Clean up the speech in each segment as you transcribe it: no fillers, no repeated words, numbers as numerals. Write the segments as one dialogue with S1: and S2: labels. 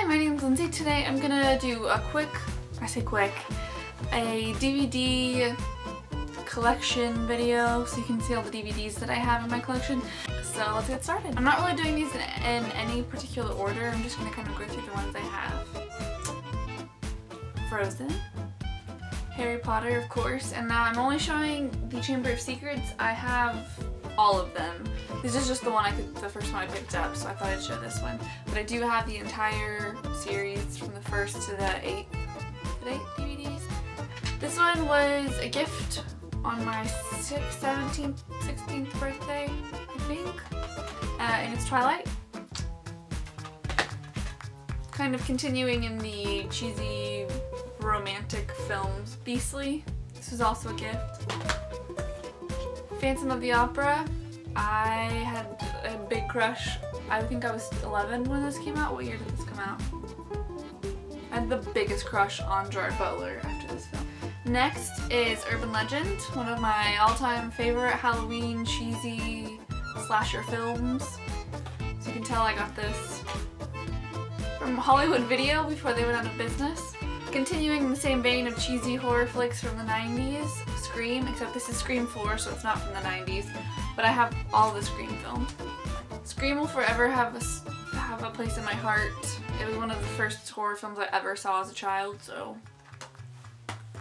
S1: my name is Lindsay. Today I'm gonna do a a DVD collection video so you can see all the DVDs that I have in my collection. So let's get started. I'm not really doing these in any particular order. I'm just gonna kind of go through the ones I have. Frozen, Harry Potter, of course, and now I'm only showing the Chamber of Secrets. I have all of them. This is just the first one I picked up, so I thought I'd show this one. But I do have the entire series from the first to the 8th DVDs. This one was a gift on my 17th, 16th birthday, I think. And it's Twilight. Kind of continuing in the cheesy romantic films. Beastly. This was also a gift. Phantom of the Opera. I had a big crush. I think I was 11 when this came out. What year did this come out? I had the biggest crush on Gerard Butler after this film. Next is Urban Legend, one of my all-time favorite Halloween cheesy slasher films. So you can tell I got this from Hollywood Video before they went out of business. Continuing in the same vein of cheesy horror flicks from the 90s, Scream, except this is Scream 4, so it's not from the 90s, but I have all the Scream films. Scream will forever have a place in my heart. It was one of the first horror films I ever saw as a child, so.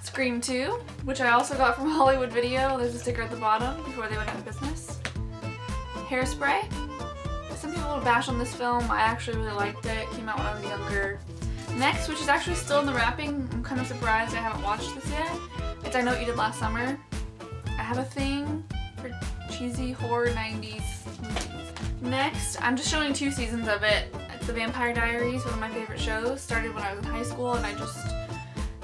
S1: Scream 2, which I also got from Hollywood Video. There's a sticker at the bottom before they went out of business. Hairspray. Some people would bash on this film. I actually really liked it. It came out when I was younger. Next, which is actually still in the wrapping, I'm kind of surprised I haven't watched this yet. It's I Know What You Did Last Summer. I have a thing for cheesy horror 90s movies. Next, I'm just showing 2 seasons of it. It's The Vampire Diaries, one of my favorite shows. Started when I was in high school, and I just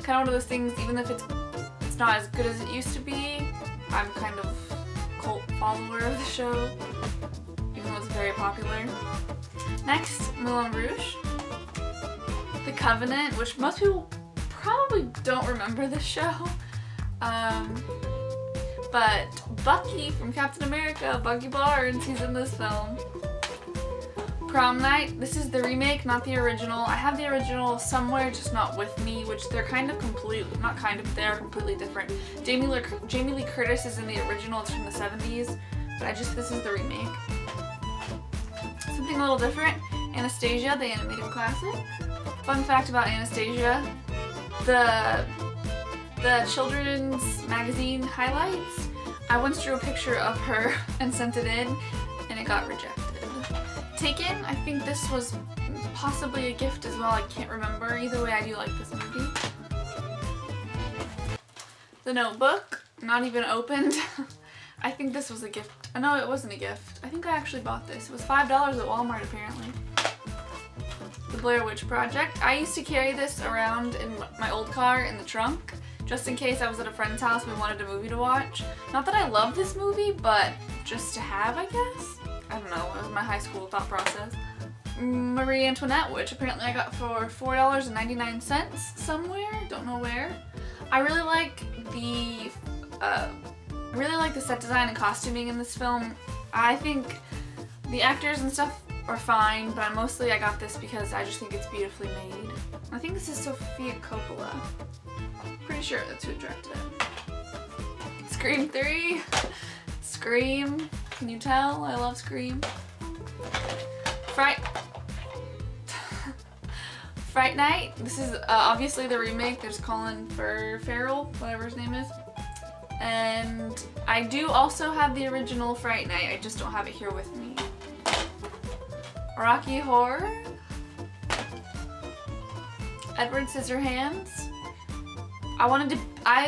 S1: kind of one of those things, even if it's not as good as it used to be, I'm kind of a cult follower of the show, even though it's very popular. Next, Moulin Rouge. The Covenant, which most people probably don't remember this show, but Bucky from Captain America, Bucky Barnes, he's in this film. Prom Night, this is the remake, not the original. I have the original somewhere, just not with me, which they're kind of they're completely different. Jamie Lee Curtis is in the original, it's from the 70s, but this is the remake. Something a little different, Anastasia, the animated classic. Fun fact about Anastasia, the children's magazine highlights, I once drew a picture of her and sent it in, and it got rejected. Taken, I think this was possibly a gift as well, I can't remember. Either way, I do like this movie. The Notebook, not even opened. I think this was a gift. No, it wasn't a gift. I think I actually bought this. It was $5 at Walmart apparently. The Blair Witch Project. I used to carry this around in my old car in the trunk, just in case I was at a friend's house and we wanted a movie to watch. Not that I love this movie, but just to have, I guess. I don't know, it was my high school thought process. Marie Antoinette, which apparently I got for $4.99 somewhere, don't know where. I really like the set design and costuming in this film. I think the actors and stuff are fine, but mostly I got this because I just think it's beautifully made. I think this is Sofia Coppola. Pretty sure that's who directed it. Scream 3. Scream. Can you tell? I love Scream. Fright Night. This is obviously the remake. There's Colin Farrell, whatever his name is. And I do also have the original Fright Night. I just don't have it here with me. Rocky Horror. Edward Scissorhands. I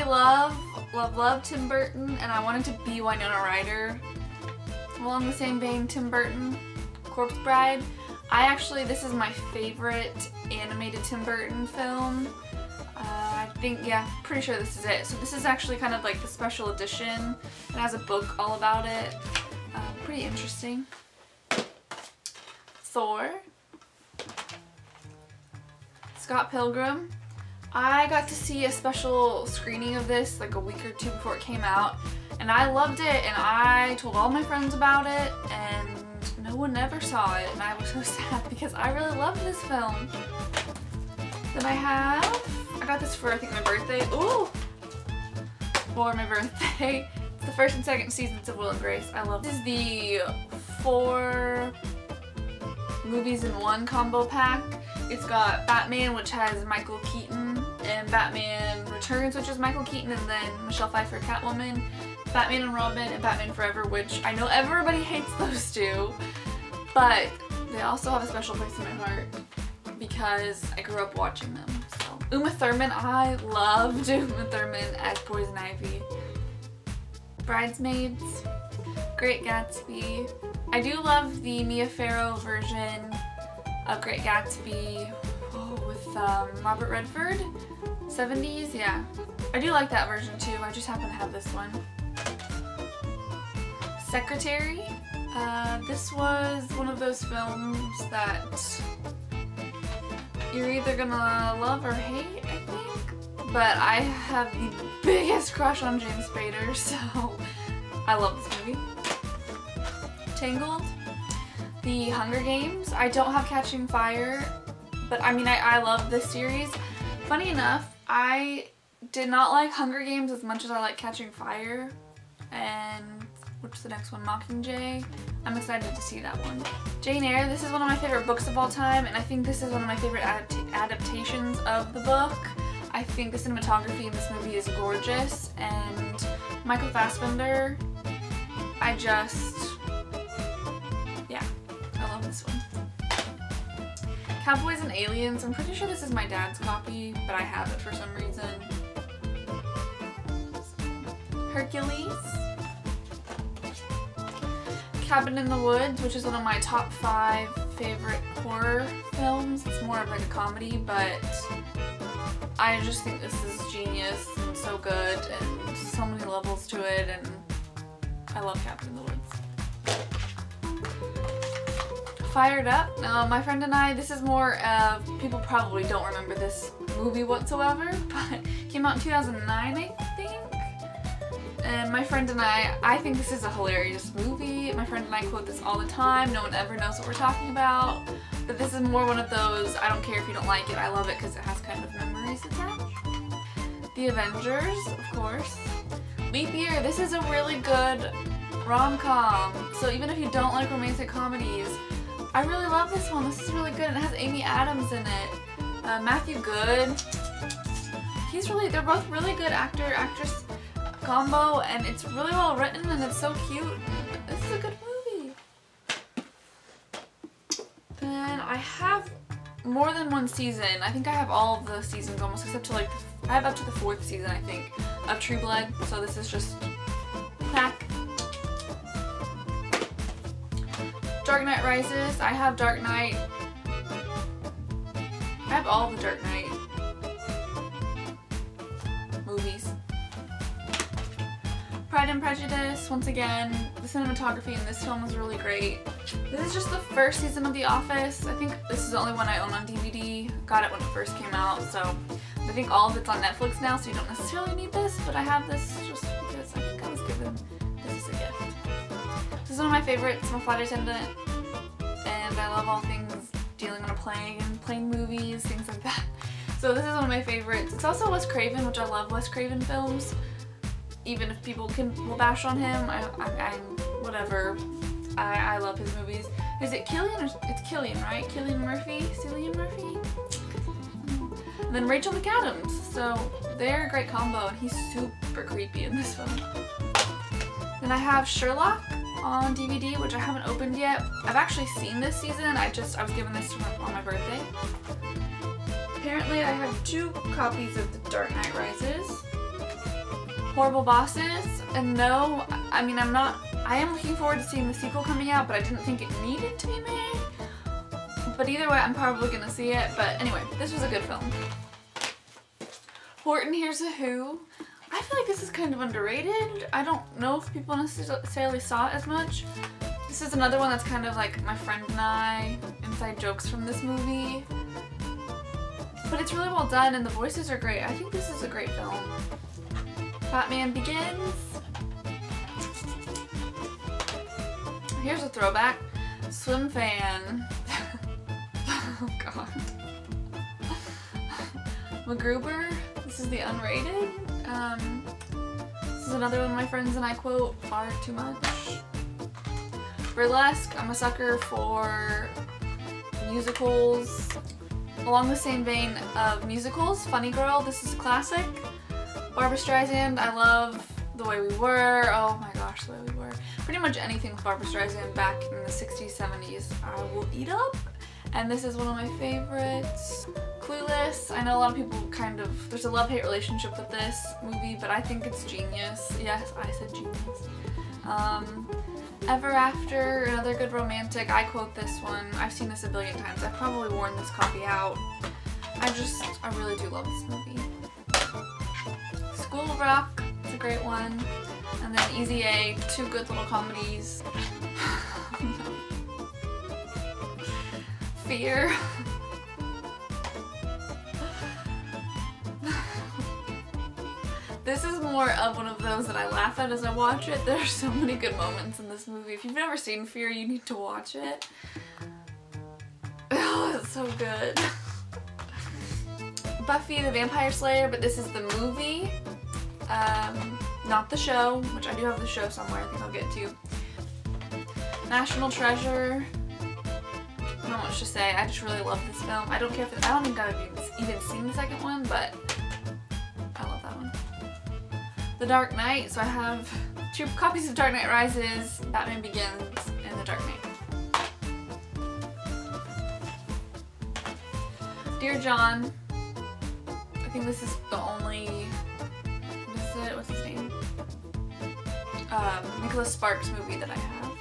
S1: love Tim Burton, and I wanted to be Winona Ryder. Along the same vein, Tim Burton, Corpse Bride. This is my favorite animated Tim Burton film. I think, yeah, pretty sure this is it. So this is actually kind of like the special edition. It has a book all about it. Pretty interesting. Thor. Scott Pilgrim. I got to see a special screening of this like a week or 2 before it came out, and I loved it, and I told all my friends about it, and no Oh, I never saw it, and I was so sad because I really loved this film. Then I got this for I think my birthday. Ooh! For my birthday. It's the first and second seasons of Will and Grace. I love this. This is the 4 movies in one combo pack. It's got Batman, which has Michael Keaton, and Batman Returns, which is Michael Keaton, and then Michelle Pfeiffer, Catwoman, Batman and Robin, and Batman Forever, which I know everybody hates those two, but they also have a special place in my heart because I grew up watching them. So Uma Thurman, I loved Uma Thurman as Poison Ivy. Bridesmaids, Great Gatsby. I do love the Mia Farrow version of Great Gatsby with Robert Redford. 70s, yeah. I do like that version too. I just happen to have this one. Secretary. This was one of those films that you're either gonna love or hate, I think. But I have the biggest crush on James Spader, so I love this movie. Tangled. The Hunger Games. I don't have Catching Fire, but I mean I love this series. Funny enough, I did not like Hunger Games as much as I like Catching Fire. And what's the next one? Mockingjay. I'm excited to see that one. Jane Eyre. This is one of my favorite books of all time, and I think this is one of my favorite adaptations of the book. I think the cinematography in this movie is gorgeous, and Michael Fassbender, yeah, I love this one. Cowboys and Aliens. I'm pretty sure this is my dad's copy, but I have it for some reason. Hercules. Cabin in the Woods, which is one of my top 5 favorite horror films. It's more of like a comedy, but I just think this is genius and so good and so many levels to it, and I love Cabin in the Woods. Fired Up. My friend and I, this is more of, people probably don't remember this movie whatsoever, but it came out in 2009, I think. And my friend and I think this is a hilarious movie. My friend and I quote this all the time. No one ever knows what we're talking about. But this is more one of those, I don't care if you don't like it, I love it because it has kind of memories attached. The Avengers, of course. Leap Year. This is a really good rom-com. So even if you don't like romantic comedies, I really love this one. This is really good, and it has Amy Adams in it. Matthew Good. They're both really good actor-actress combo, and it's really well written, and it's so cute. This is a good movie. Then I have more than one season. I think I have all of the seasons almost, except to I have up to the 4th season, I think, of True Blood. So this is just pack. Dark Knight Rises. I have Dark Knight. I have all of the Dark Knight movies. Pride and Prejudice. Once again, the cinematography in this film is really great. This is just the first season of The Office. I think this is the only one I own on DVD. Got it when it first came out, so I think all of it's on Netflix now, so you don't necessarily need this, but I have this just because I think I was given this as a gift. This is one of my favorites. I'm a flight attendant, and I love all things dealing on a plane, plane movies, things like that. So this is one of my favorites. It's also Wes Craven, which I love Wes Craven films. Even if people will bash on him, I'm whatever. I love his movies. Is it Cillian? It's Cillian, right? Cillian Murphy? Cillian Murphy? And then Rachel McAdams. So they're a great combo, and he's super creepy in this film. Then I have Sherlock on DVD, which I haven't opened yet. I've actually seen this season. I was given this on my birthday. Apparently I have 2 copies of The Dark Knight Rises. Horrible Bosses, and no, I mean I am looking forward to seeing the sequel coming out, but I didn't think it needed to be made. But either way, I'm probably gonna see it, but anyway, this was a good film. Horton Hears a Who. I feel like this is kind of underrated. I don't know if people necessarily saw it as much. This is another one that's kind of like my friend and I, inside jokes from this movie. But it's really well done, and the voices are great. I think this is a great film. Batman Begins. Here's a throwback. Swim fan. Oh god. MacGruber. This is the unrated. This is another one of my friends and I quote far too much. Burlesque. I'm a sucker for musicals. Along the same vein of musicals, Funny Girl. This is a classic. Barbra Streisand. I love The Way We Were. Oh my gosh, The Way We Were. Pretty much anything with Barbra Streisand back in the 60s, 70s, I will eat up. And this is one of my favorites. Clueless. I know a lot of people there's a love-hate relationship with this movie, but I think it's genius. Yes, I said genius. Ever After, another good romantic. I quote this one. I've seen this a billion times. I've probably worn this copy out. I really do love this movie. School of Rock. It's a great one. And then Easy A, two good little comedies. Fear. This is more of one of those that I laugh at as I watch it. There are so many good moments in this movie. If you've never seen Fear, you need to watch it. Oh, it's so good. Buffy the Vampire Slayer, but this is the movie. Not the show, which I do have the show somewhere I think I'll get to. National Treasure. Not much to say. I just really love this film. I don't think I've even seen the second one, but I love that one. The Dark Knight. So I have 2 copies of Dark Knight Rises, Batman Begins, and The Dark Knight. Dear John. I think this is the only. What's his name? Nicholas Sparks movie that I have.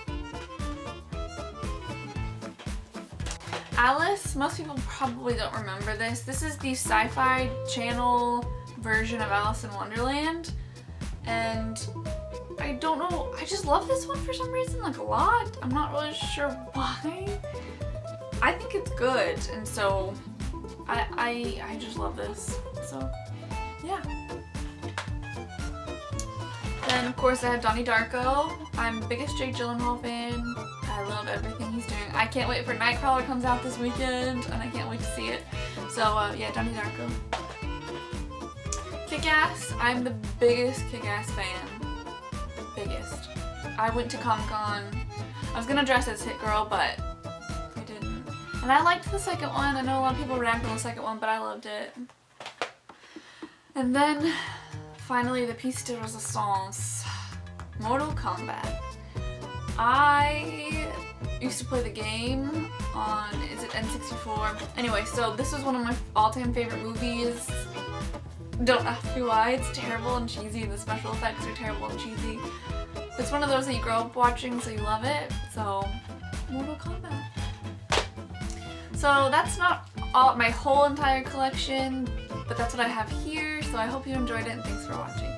S1: Alice, most people probably don't remember this. This is the Sci-Fi Channel version of Alice in Wonderland. And I don't know, I just love this one for some reason, like a lot. I'm not really sure why. I think it's good, and so I just love this. So, yeah. Then, of course, I have Donnie Darko. I'm the biggest Jake Gyllenhaal fan. I love everything he's doing. I can't wait for Nightcrawler comes out this weekend, and I can't wait to see it. So, yeah, Donnie Darko. Kick-Ass. I'm the biggest Kick-Ass fan. Biggest. I went to Comic-Con. I was gonna dress as Hit Girl, but I didn't. And I liked the second one. I know a lot of people ragged on the second one, but I loved it. And then, finally, the piece de resistance. Mortal Kombat. I used to play the game on, is it N64? Anyway, so this was one of my all-time favorite movies. Don't ask me why, it's terrible and cheesy, the special effects are terrible and cheesy. It's one of those that you grow up watching, so you love it. So, Mortal Kombat. So that's not my whole entire collection, but that's what I have here, so I hope you enjoyed it and thanks for watching.